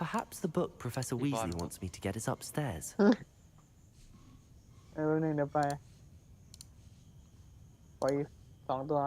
Perhaps the book Professor Weasley wants me to get is upstairs. แป๊บนึงเดี๋ยวไปขออีก2 ตัว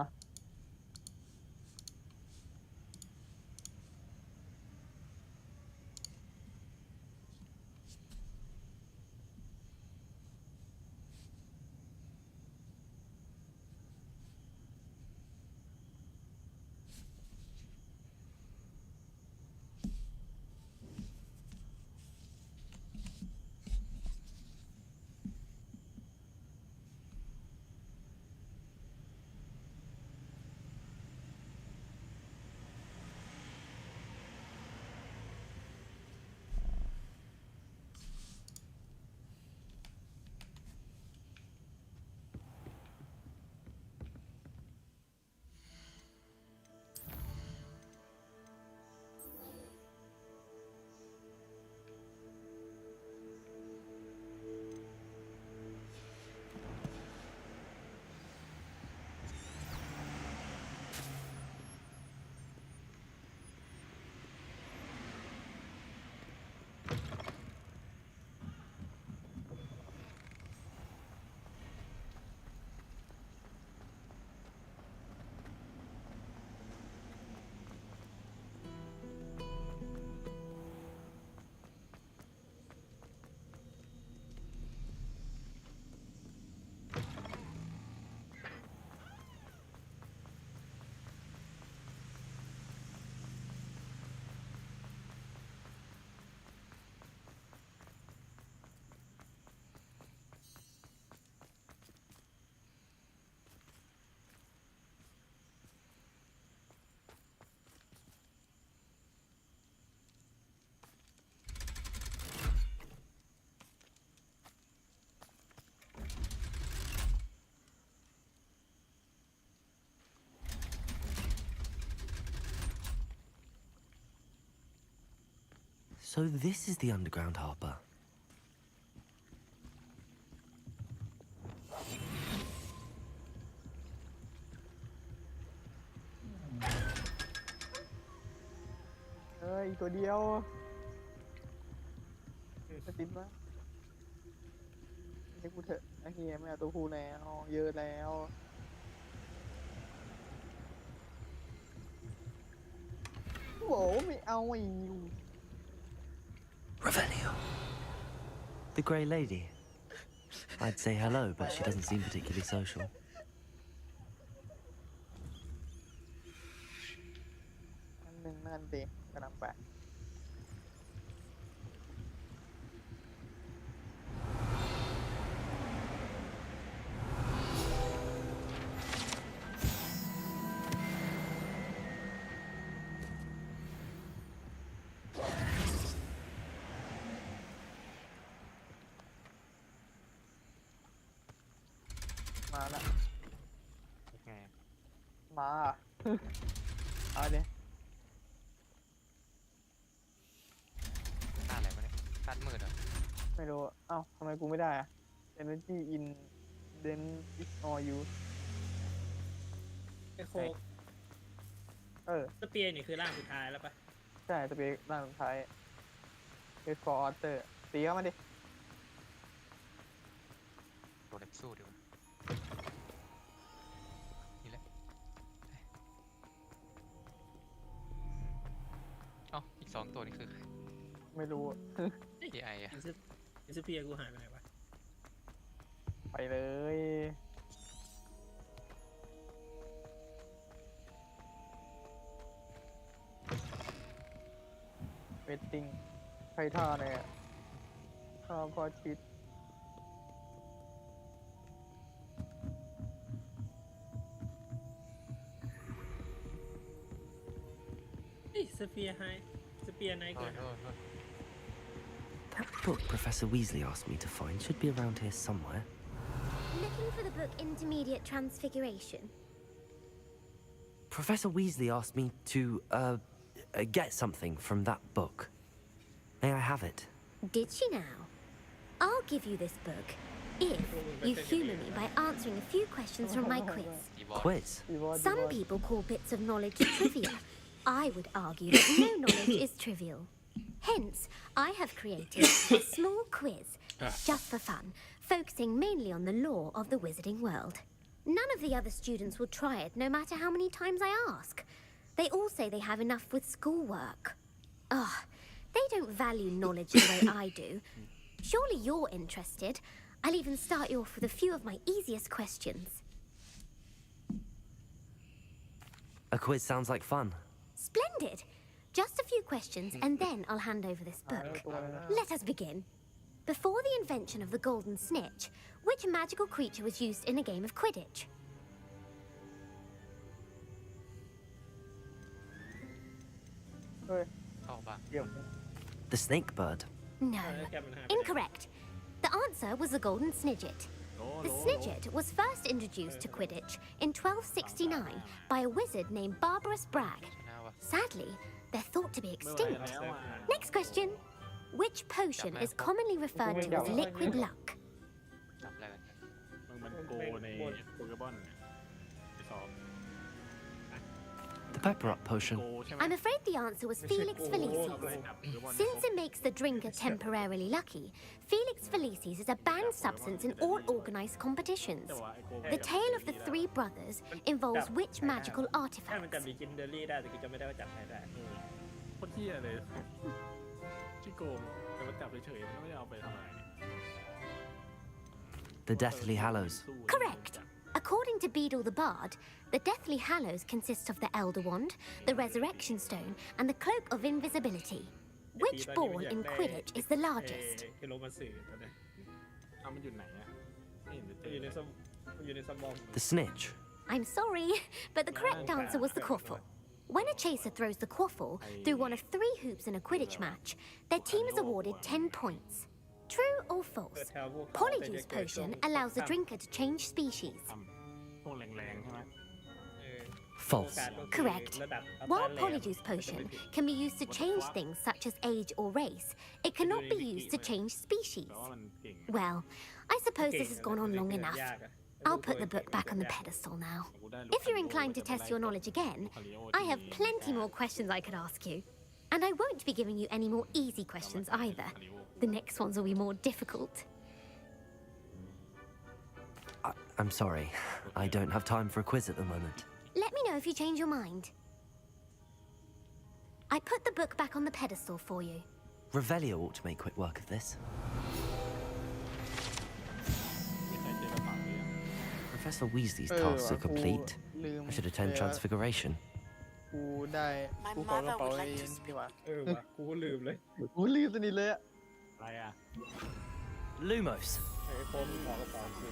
So this is the underground harbour.อีกตัวเดียวจะติดมั้ยให้กูเถอะไอ้เหี้ยไม่เอาตัวกูแล้วเยอะแล้วโว้ไม่เอาไอ้นิว Revelio. The Grey Lady. I'd say hello, but she doesn't seem particularly social. นั่นสิกำลังไปมาละ ไง มาเอาดิ ค่าอะไรวะเนี่ยค่ามืดเหรอ ไม่รู้เอ้าทำไมกูไม่ได้อะ Energy in then is all you ไอโคก ส สเปียร์นี่คือร่างสุดท้ายแล้วปะ ใช่จะเป็นร่างสุดท้าย Wait for Order ตีเข้ามาดิ ตัวเล็กสู้ดีกว่านี่แหละเอ้าอีก2 ตัวนี่คือ ไม่รู้อะ AI อะ อินสเปียร์กูหายไปไหนวะ ไปเลยเวทติ้งใครท่าเนี่ยท่าพอชิด เฮ้ยสเปียร์ไฮสเปียร์ไนท์เกิด That book Professor Weasley asked me to find should be around here somewhere. Looking for the book Intermediate Transfiguration. Professor Weasley asked me to, get something from that book. May I have it? Did she now? I'll give you this book if you humour me by answering a few questions from my quiz. Quiz? Some people call bits of knowledge trivia. I would argue that no knowledge is trivial. Hence, I have created a small quiz, just for fun, focusing mainly on the lore of the wizarding world. None of the other students will try it, no matter how many times I ask. They all say they have enough with schoolwork. Ugh, they don't value knowledge the way I do. Surely you're interested. I'll even start you off with a few of my easiest questions. A quiz sounds like fun. Splendid! Just a few questions, and then I'll hand over this book. Let us begin. Before the invention of the golden snitch, which magical creature was used in a game of Quidditch? เฮ้ย เข้าบ้าง เกี่ยว The snake bird. No. แคปมันหายไป Incorrect. The answer was the golden snidget. The snidget was first introduced to Quidditch in 1269 by a wizard named Barbarous Bragg. ชนะวะ Sadly, they're thought to be ไม่ไหว extinct. แล้วอ่ะ Next question. Which potion is commonly referred to as liquid luck? จับอะไรกัน มันโกในโปเกมอนเนี่ยไปสอบ The pepper up potion. โกใช่ไหม I'm afraid the answer was Felix เอาไป Felicis. จับโปเกมอน Since it makes the drinker temporarily lucky, Felix Felicis is a banned substance in all organized competitions. แต่ว่าไอ้โก The tale of the three brothers involves which magical ใช่มันจับ artifacts? ลีจินเดอรี่ได้แต่กูจะไม่ได้ว่าจับใครได้ โคตรเที่ยเลยชิโกงแต่ว่าจับเฉยๆมันไม่ได้เอาไปทำอะไร The Deathly Hallows. Correct. According to Beedle the Bard, the Deathly Hallows consists of the Elder Wand, the Resurrection Stone, and the Cloak of Invisibility. Which ball in Quidditch is the largest? เฮโรมาสื่อตอนนี้ เอามันอยู่ไหนอะไม่เห็นจะเจ มันอยู่ใน อ สมมันอยู่ในสมอง The snitch. I'm sorry, but the correct answer was the quaffle. When a chaser throws the quaffle through one of 3 hoops in a Quidditch match, their team is awarded 10 points. True or เปิด false? แถวพวกเขา Polyjuice potion allows the drinker to change species. ทำพวกแรงๆใช่ไหม False. Correct. While Polyjuice potion can be used to change things such as age or race, it cannot be used to change species. แต่ว่ามันเก่ง Well, I suppose this has gone on long enough. I'll put the book back on the pedestal now. If you're inclined to test your knowledge again, I have plenty more questions I could ask you. And I won't be giving you any more easy questions either. The next ones will be more difficult. I'm sorry. I don't have time for a quiz at the moment. Let me know if you change your mind. I put the book back on the pedestal for you. Revelio ought to make quick work of this. มีใครเจอกระเป๋าหรือยัง Professor Weasley's เออ tasks ว่ะ are กู complete. ลืม I should attend เจอ Transfiguration. กูได้กูขอกระเป๋าเองดีกว่า เออว่ะกูก็ลืมเลย กูลืมสนิทเลยอะ อะไรอะ Lumos. ไอ้โฟมขอกระเป๋ากู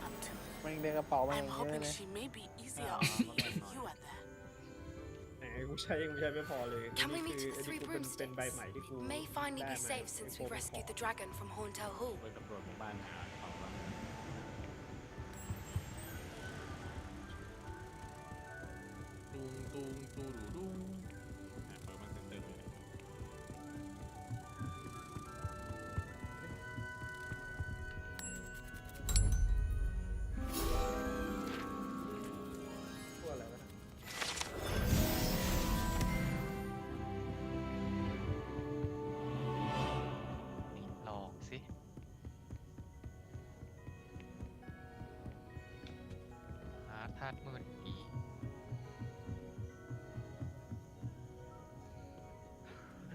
Up to. มันยังได้กระเป๋ามาอ I'm ย่างเงี้ย hoping เลย she may be easier on me if you are there. ไหนกูใช้ยังใช้ไม่พอเลย Can we นี่ meet คือ at the ไอ้ Three ที่กูเป็นใบ Broomsticks? ใหม่ที่กู May finally ได้ be มา safe since we ไอ้โฟม rescued ข the อ dragon from Horntail Hall. ไปตำรวจหมู่บ้านหากระเป๋าบ้างตุงตุงตูดูดุงเปิดมันเต็มเลย พวกอะไรวะ ลองสิ หาธาตุมืดอีก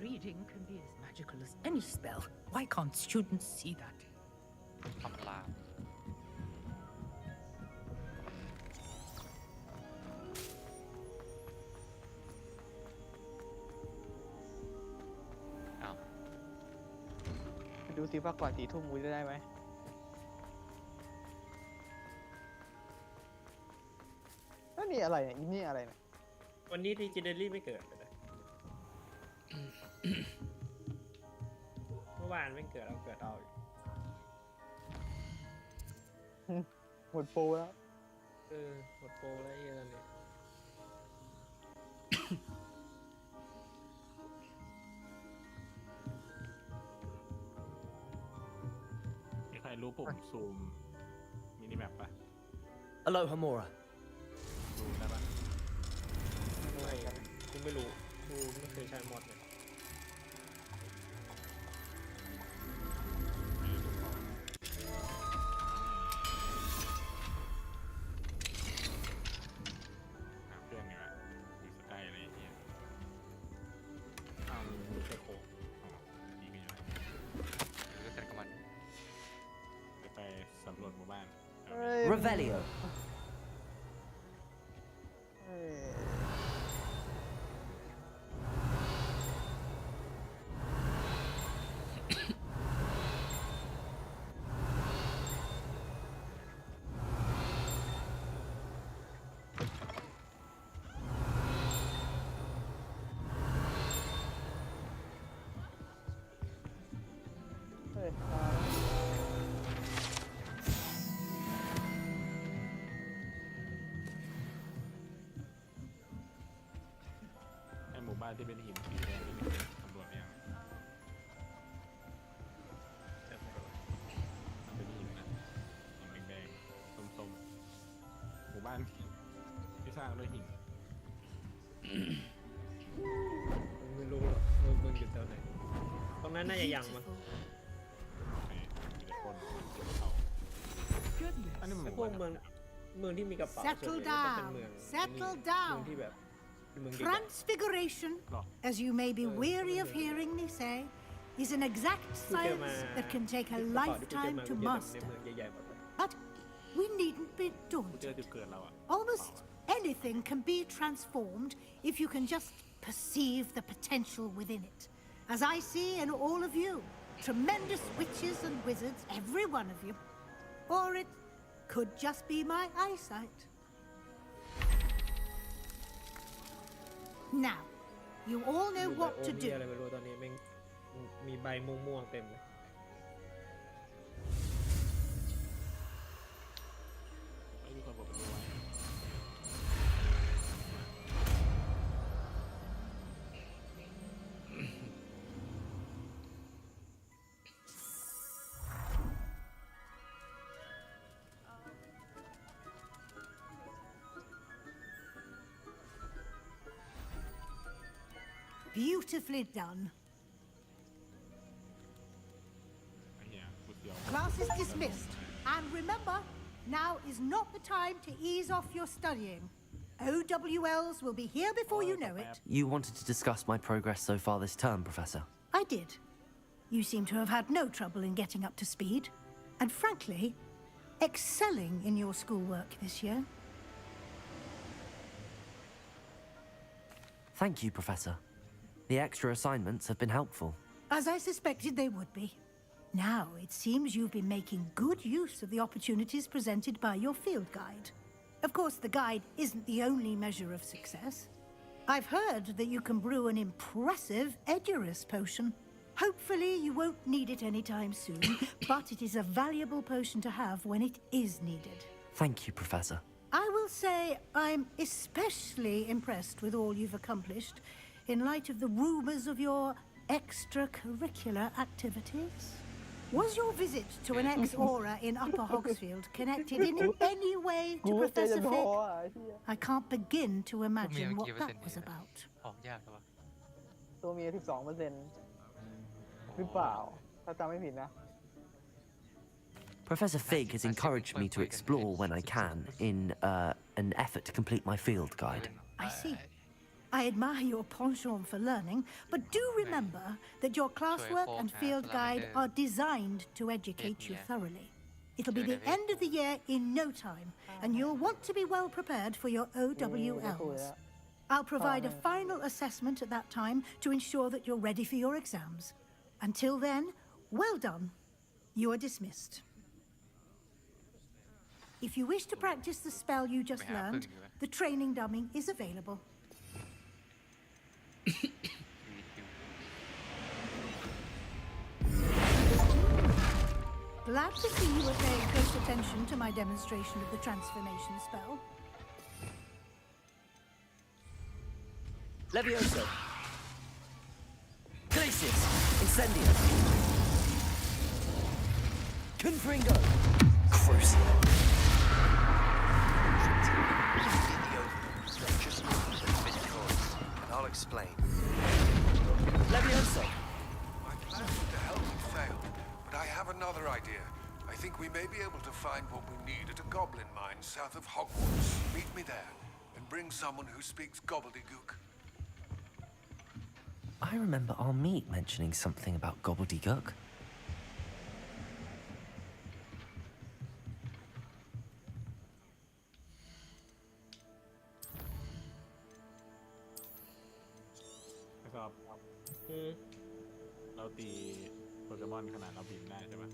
Reading can be as magical as any spell. Why can't students see that? คำราม อ้าว ไปดูสิว่าก่อน4 ทุ่มกูจะได้ไหมแล้วนี่อะไรเนี่ยอีนี่อะไรเนี่ย วันนี้ดีเจเนอรี่ไม่เกิดเลยนะ เมื่อวานไม่เกิดเราเกิดเอาอีก หมดโปรแล้ว หมดโปรแล้วไอ้เหี้ยนั่นเนี่ย มีใครรู้ปุ่มซูมมินิแมปปะ Alohomora. ดูได้ปะ ไม่รู้เหมือนกันกูไม่รู้กูไม่เคยใช้มอดเลย เปิดมาเต็มๆเลย กูไม่รู้กูไม่เคยใช้มอดเลย เปิดมาเต็มๆเลย กูไม่เคยใช้มอดเลย เปิดมาเต็มๆเลย กูไม่เคยใช้มอดเลย กูไม่เคยใช้มอดเลย Revelio. เอ้ย เฮ้ยมาแล้ว ไอหมู่บ้านที่เป็นหินสีแดงนี่มีตำรวจไหมยังมันเป็นหินนะหินแดงๆส้มๆหมู่บ้านที่สร้างด้วยหิน ไม่รู้หรอกว่ามึงอยู่แถวไหนตรงนั้นน่าจะยังมั้ง มีแต่คนเกี่ยวเขาอันนี้มันห ไอ้ มู่ พวก บ้าน เมืองที่มีกระเป๋า Settle ส่วนใหญ่ก็เป็น down. เมือง Settle เมือง down. ที่แบบเมืองใหญ่ Transfiguration, as you may be weary of hearing me say, is an exact ๆกูเจอมา science that can take a กระเป๋าที่กูเจอ lifetime มา to กูเจอแบบใน master. เมืองใหญ่ๆหมดเลย But we needn't be กูเจอ daunted. จุดเกิดเราอะ Almost anything can be transformed if you can just perceive the potential within it. As I see in all of you, tremendous witches and wizards, every one of you. Or it could just be my eyesight. Now, you all know ดู what ไบโอ to ม do. อะไรไม่รู้ตอนนี้แม่งมีใบม่วงๆเต็มเลย ไอ้ทุกคนบอกเป็นไว้ Beautifully done. ไอ้เหี้ยกูเดียว Class is dismissed. And remember, now is not the time to ease off your studying. OWLs will be here before you know it. You wanted to discuss my progress so far this term, Professor. I did. You seem to have had no trouble in getting up to speed. And frankly, excelling in your schoolwork this year. Thank you, Professor. The extra assignments have been helpful. As I suspected they would be. Now it seems you've been making good use of the opportunities presented by your field guide. Of course, the guide isn't the only measure of success. I've heard that you can brew an impressive Edurus potion. Hopefully, you won't need it anytime soon, but it is a valuable potion to have when it is needed. Thank you, Professor. I will say I'm especially impressed with all you've accomplished in light of the rumors of your extracurricular activities. Was your visit to an ex-aura in Upper Hogsfield connected in any way กู to ไม่เคยจะ Professor ท้อ Fig? อ่ะไอ้เหี้ย I can't begin to imagine Mira, what ¿qué that ves en was ella? about. ออกยากแล้ววะ ตัวเมีย 12%หรือเปล่า ถ้าจำไม่ผิดนะ Professor Fig has encouraged me to explore when I can in an effort to complete my field guide. I see. I admire your penchant for learning, but do remember that your classwork and field guide are designed to educate you thoroughly. It'll be the end of the year in no time, and you'll want to be well prepared for your OWLs. I'll provide a final assessment at that time to ensure that you're ready for your exams. Until then, well done. You are dismissed. If you wish to practice the spell you just learned, the training dummy is available. Glad to see you are paying close attention to my demonstration of the transformation spell. Levioso. Glacius. Incendio. Confringo. Crucible. Just and I'll explain. Levioso. My plan to help you failed, but I have another idea. I think we may be able to find what we need at a goblin mine south of Hogwarts. Meet me there, and bring someone who speaks gobbledygook. I remember our meet mentioning something about gobbledygook. อบ อืม เราตีโปเกมอนขนาดเราบินได้ใช่ไหม